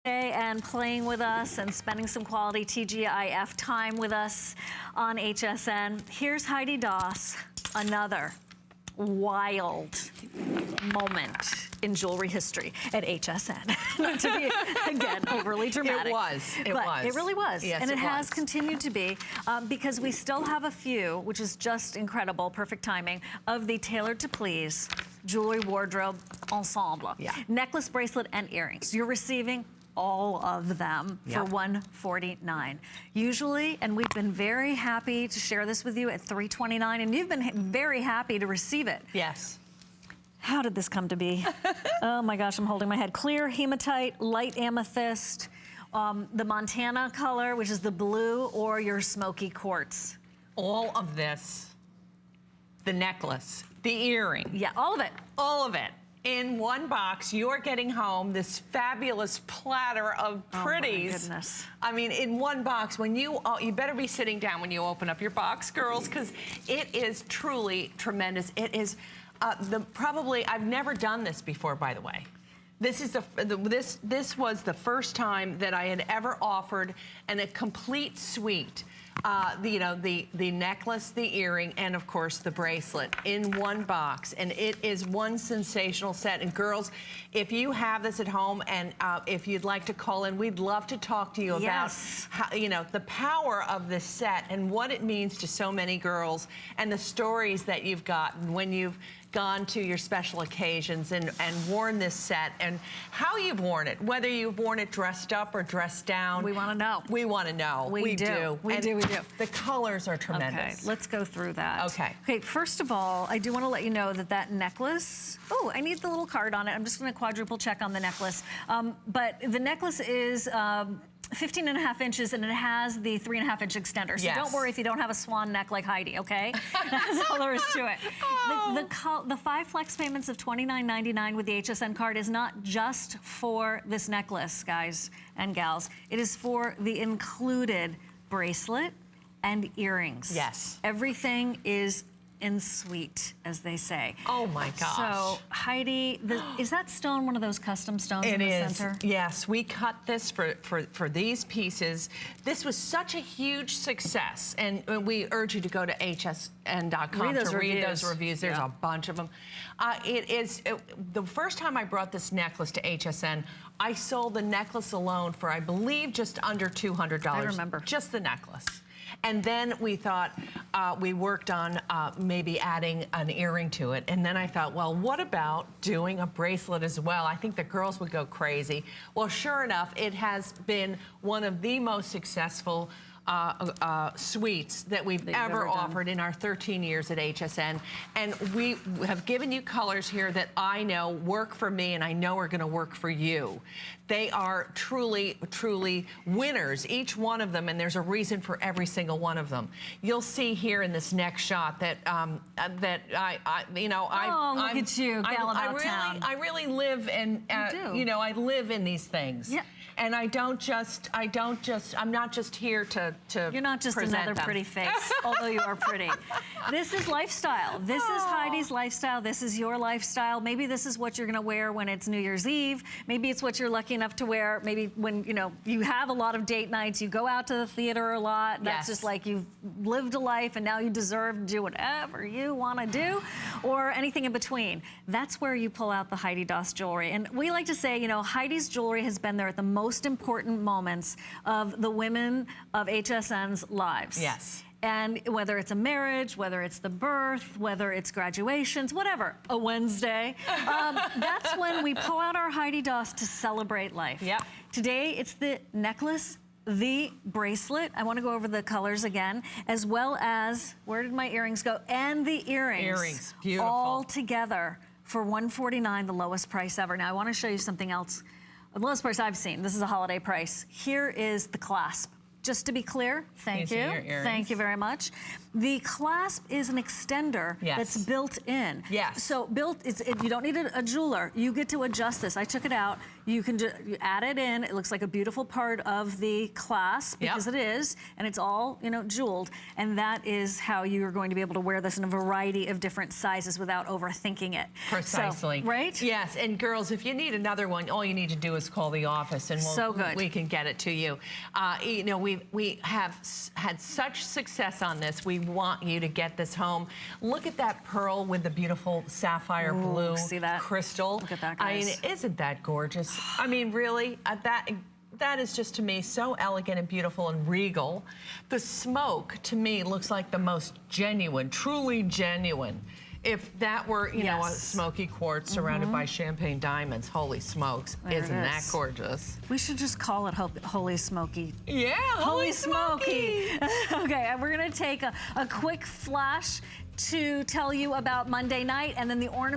and playing with us and spending some quality TGIF time with us on HSN. Here's Heidi Daus, another wild moment in jewelry history at HSN. Not to be, again, overly dramatic. It was. It really was. Yes, and it has was. continued to be because we still have a few, which is just incredible, perfect timing, of the tailored to please jewelry wardrobe ensemble. Yeah. Necklace, bracelet, and earrings. You're receiving all of them for $149. Usually, and we've been very happy to share this with you at $329, and you've been very happy to receive it. Yes. How did this come to be? Oh my gosh, I'm holding my head. Clear hematite, light amethyst, the Montana color, which is the blue, or your smoky quartz. All of this, the necklace, the earring. Yeah, all of it. All of it. In one box, you're getting home this fabulous platter of pretties. Oh my goodness. I mean, in one box, when you better be sitting down when you open up your box, girls, because it is truly tremendous. It is probably, I've never done this before, by the way. This is this was the first time that I had ever offered a complete suite. The necklace, the earring, and of course the bracelet in one box, and it is one sensational set. And girls, if you have this at home, and if you'd like to call in, we'd love to talk to you about how, the power of this set and what it means to so many girls, and the stories that you've gotten when you've gone to your special occasions and worn this set, and how you've worn it, whether you've worn it dressed up or dressed down. We want to know. We want to know. We do. We do. The colors are tremendous. Okay, let's go through that. Okay. Okay, first of all, I do want to let you know that necklace, oh, I need the little card on it. I'm just going to quadruple check on the necklace. But the necklace is 15.5 inches, and it has the 3.5-inch extender. So don't worry if you don't have a swan neck like Heidi, okay? That's all there is to it. Oh. The 5 flex payments of $29.99 with the HSN card is not just for this necklace, guys and gals. It is for the included bracelet and earrings. Yes. Everything is in suite, as they say. Oh my gosh. So Heidi, is that stone one of those custom stones in the center? Yes, we cut this for these pieces. This was such a huge success, and we urge you to go to hsn.com to read those reviews. There's a bunch of them. The first time I brought this necklace to HSN, I sold the necklace alone for, I believe, just under $200. I remember. Just the necklace. And then we thought, we worked on maybe adding an earring to it. And then I thought, well, what about doing a bracelet as well? I think the girls would go crazy. Well, sure enough, it has been one of the most successful suites that we've ever offered in our 13 years at HSN. And we have given you colors here that I know work for me, and I know are going to work for you. They are truly, truly winners, each one of them, and there's a reason for every single one of them. You'll see here in this next shot that look at you, gal about town. I really live in, I live in these things. Yeah. And I'm not just here to You're not just another pretty face, although you are pretty. This is lifestyle. This is Heidi's lifestyle. This is your lifestyle. Maybe this is what you're gonna wear when it's New Year's Eve. Maybe it's what you're lucky enough to wear. Maybe when, you have a lot of date nights, you go out to the theater a lot. That's just like you've lived a life and now you deserve to do whatever you wanna do, or anything in between. That's where you pull out the Heidi Daus jewelry. And we like to say, Heidi's jewelry has been there at the most important moments of the women of HSN's lives. Yes. And whether it's a marriage, whether it's the birth, whether it's graduations, whatever, a Wednesday, that's when we pull out our Heidi Daus to celebrate life. Yep. Today, it's the necklace, the bracelet, I want to go over the colors again, as well as, where did my earrings go? And the earrings. Earrings, beautiful. All together for $149, the lowest price ever. Now, I want to show you something else. The lowest price I've seen. This is a holiday price. Here is the clasp. Just to be clear, thank you. Thank you very much. The clasp is an extender that's built in. Yes. So you don't need a jeweler. You get to adjust this. I took it out. You can you add it in. It looks like a beautiful part of the clasp because it is, and it's all, you know, jeweled. And that is how you're going to be able to wear this in a variety of different sizes without overthinking it. Precisely. So, right? Yes, and girls, if you need another one, all you need to do is call the office and we can get it to you. You know, we have had such success on this. We want you to get this home. Look at that pearl with the beautiful sapphire blue crystal. Look at that, guys. I mean, isn't that gorgeous? I mean, really, that is just, to me, so elegant and beautiful and regal. The smoke, to me, looks like the most genuine, truly genuine. If that were, you know, a smoky quartz surrounded by champagne diamonds, holy smokes, isn't that gorgeous? We should just call it Holy Smoky. Yeah, Holy Smoky. Okay, and we're gonna take a quick flash to tell you about Monday night, and then the ornament